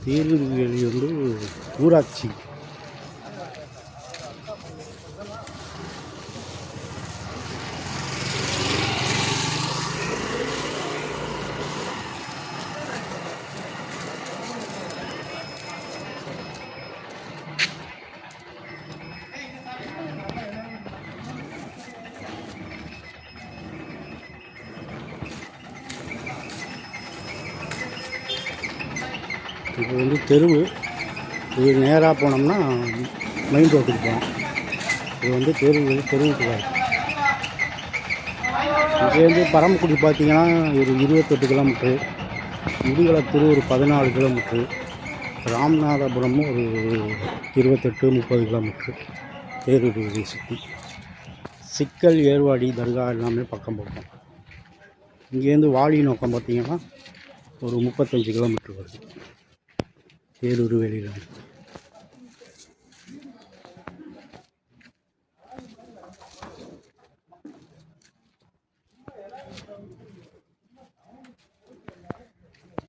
தேர்வுவேலி ஊராட்சி. இது தெருவு. இது நேராக போனோம்னா மெயின் ரோட்டுக்கு போகலாம். இது தெருவுக்கு தான். இங்கேருந்து பரமக்குடி பார்த்திங்கன்னா ஒரு 28 கிலோமீட்ரு, முதுகுளத்தூர் ஒரு 14 கிலோமீட்ரு, ராமநாதபுரமும் ஒரு 28-30 கிலோமீட்ரு. தேரூரை சுற்றி சிக்கல் ஏர்வாடி தர்கா எல்லாமே பக்கம் போகும். இங்கேருந்து வாலி நோக்கம் பார்த்திங்கன்னா ஒரு 35 கிலோமீட்ரு வருது தேரூர் வேலியிலேருந்து.